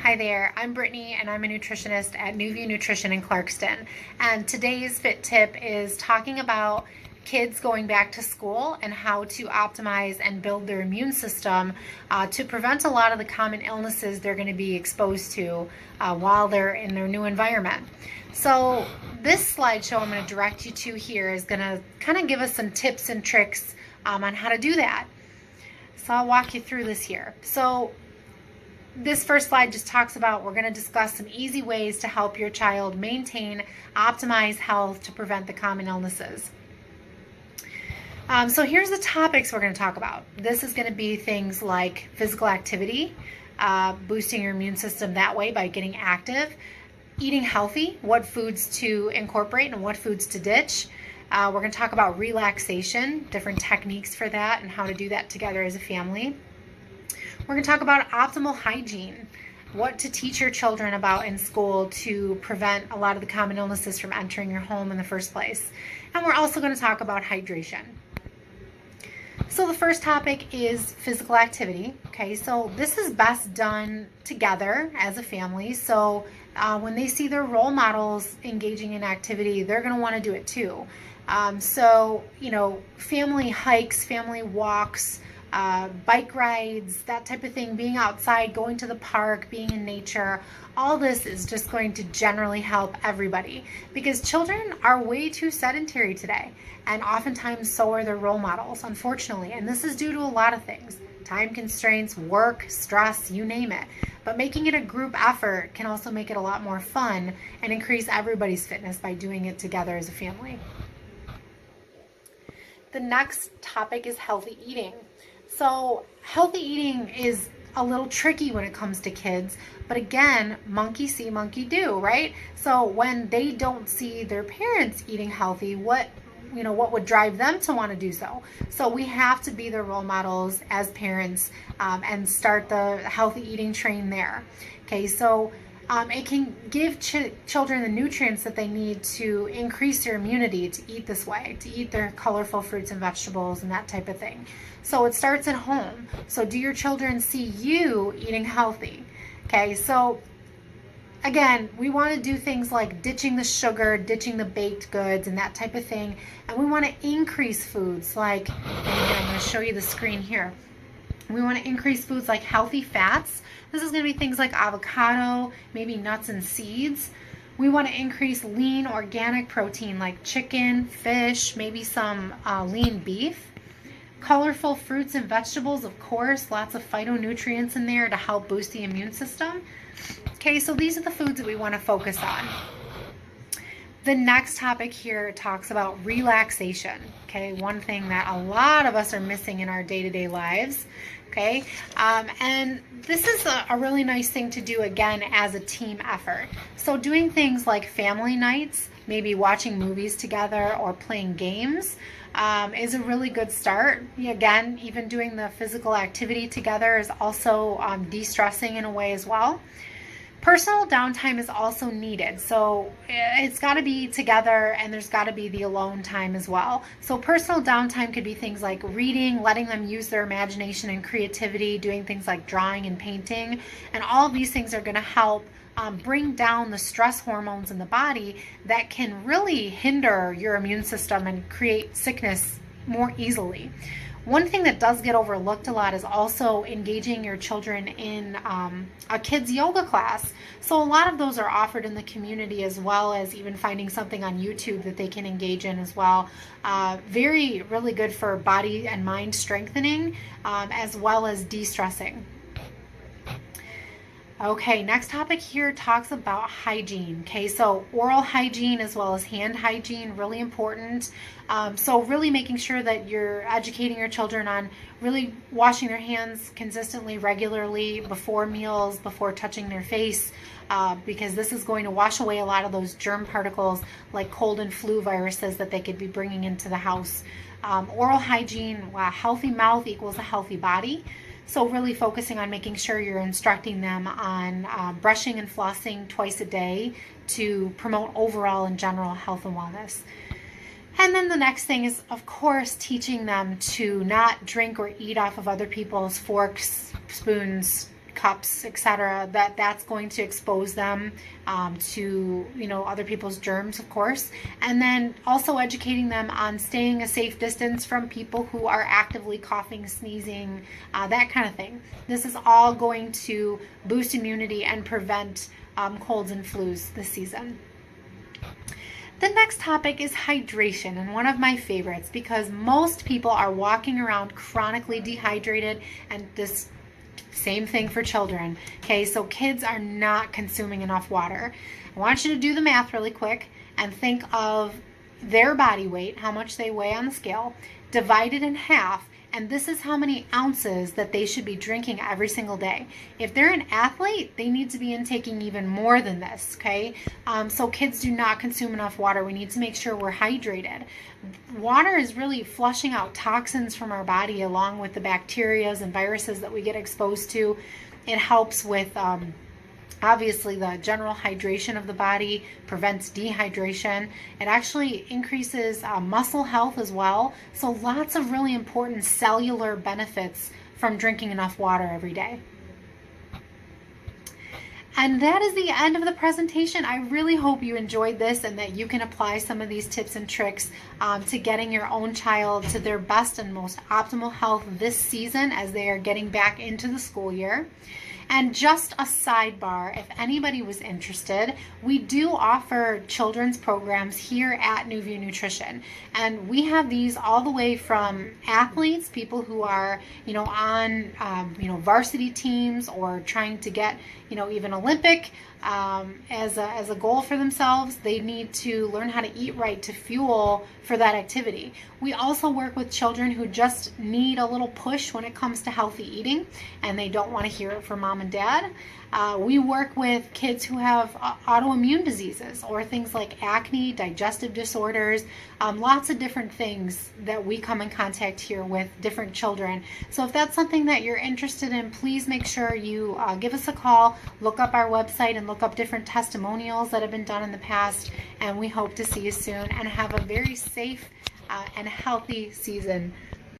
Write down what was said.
Hi there, I'm Brittany and I'm a nutritionist at Newview Nutrition in Clarkston. And today's fit tip is talking about kids going back to school and how to optimize and build their immune system to prevent a lot of the common illnesses they're going to be exposed to while they're in their new environment. So this slideshow I'm going to direct you to here is going to kind of give us some tips and tricks on how to do that. So I'll walk you through this here. So this first slide just talks about, we're going to discuss some easy ways to help your child maintain, optimize health to prevent the common illnesses. So here's the topics we're going to talk about. This is going to be things like physical activity, boosting your immune system that way by getting active, eating healthy, what foods to incorporate and what foods to ditch. We're going to talk about relaxation, different techniques for that and how to do that together as a family. We're going to talk about optimal hygiene, what to teach your children about in school to prevent a lot of the common illnesses from entering your home in the first place. And we're also going to talk about hydration. So the first topic is physical activity. Okay, so this is best done together as a family. So when they see their role models engaging in activity, they're going to want to do it too. So, you know, family hikes, family walks, bike rides, that type of thing, being outside, going to the park, being in nature, all this is just going to generally help everybody because children are way too sedentary today, and oftentimes so are their role models, unfortunately, and this is due to a lot of things: time constraints, work, stress, you name it. But making it a group effort can also make it a lot more fun and increase everybody's fitness by doing it together as a family. The next topic is healthy eating. So healthy eating is a little tricky when it comes to kids, but again, monkey see, monkey do, right? So when they don't see their parents eating healthy, what would drive them to want to do so? So we have to be their role models as parents and start the healthy eating train there. Okay, so it can give children the nutrients that they need to increase their immunity to eat this way, to eat their colorful fruits and vegetables and that type of thing. So it starts at home. So do your children see you eating healthy? Okay, so again, we want to do things like ditching the sugar, ditching the baked goods and that type of thing. And we want to increase foods like, I'm going to show you the screen here. We want to increase foods like healthy fats. This is going to be things like avocado, maybe nuts and seeds. We want to increase lean organic protein like chicken, fish, maybe some lean beef. Colorful fruits and vegetables, of course, lots of phytonutrients in there to help boost the immune system. Okay, so these are the foods that we want to focus on. The next topic here talks about relaxation. Okay, one thing that a lot of us are missing in our day-to-day lives. Okay, and this is a really nice thing to do again as a team effort. So doing things like family nights, maybe watching movies together or playing games is a really good start. Again, even doing the physical activity together is also de-stressing in a way as well. Personal downtime is also needed, so it's got to be together and there's got to be the alone time as well. So personal downtime could be things like reading, letting them use their imagination and creativity, doing things like drawing and painting, and all of these things are going to help bring down the stress hormones in the body that can really hinder your immune system and create sickness more easily. One thing that does get overlooked a lot is also engaging your children in a kids yoga class. So a lot of those are offered in the community, as well as even finding something on YouTube that they can engage in as well. Really good for body and mind strengthening, as well as de-stressing. Okay, next topic here talks about hygiene. Okay, so oral hygiene as well as hand hygiene, really important. So really making sure that you're educating your children on really washing their hands consistently, regularly, before meals, before touching their face, because this is going to wash away a lot of those germ particles like cold and flu viruses that they could be bringing into the house. Oral hygiene, a healthy mouth equals a healthy body. So really focusing on making sure you're instructing them on brushing and flossing twice a day to promote overall and general health and wellness. And then the next thing is, of course, teaching them to not drink or eat off of other people's forks, spoons, cups, etc., that's going to expose them to, other people's germs, of course. And then also educating them on staying a safe distance from people who are actively coughing, sneezing, that kind of thing. This is all going to boost immunity and prevent colds and flus this season. The next topic is hydration, and one of my favorites, because most people are walking around chronically dehydrated, and this same thing for children. Okay, so kids are not consuming enough water. I want you to do the math really quick and think of their body weight, how much they weigh on the scale, divided in half, and this is how many ounces that they should be drinking every single day. If they're an athlete, they need to be intaking even more than this, okay? So kids do not consume enough water. We need to make sure we're hydrated. Water is really flushing out toxins from our body along with the bacteria and viruses that we get exposed to. It helps with obviously the general hydration of the body, prevents dehydration. It actually increases muscle health as well. So lots of really important cellular benefits from drinking enough water every day. And that is the end of the presentation. I really hope you enjoyed this and that you can apply some of these tips and tricks to getting your own child to their best and most optimal health this season as they are getting back into the school year. And just a sidebar, if anybody was interested, we do offer children's programs here at New View Nutrition. And we have these all the way from athletes, people who are, on, varsity teams or trying to get, even Olympic as a goal for themselves. They need to learn how to eat right to fuel for that activity. We also work with children who just need a little push when it comes to healthy eating and they don't want to hear it from mom and dad. We work with kids who have autoimmune diseases or things like acne, digestive disorders, lots of different things that we come in contact here with different children. So if that's something that you're interested in, please make sure you give us a call, look up our website and look up different testimonials that have been done in the past, and we hope to see you soon and have a very safe and healthy season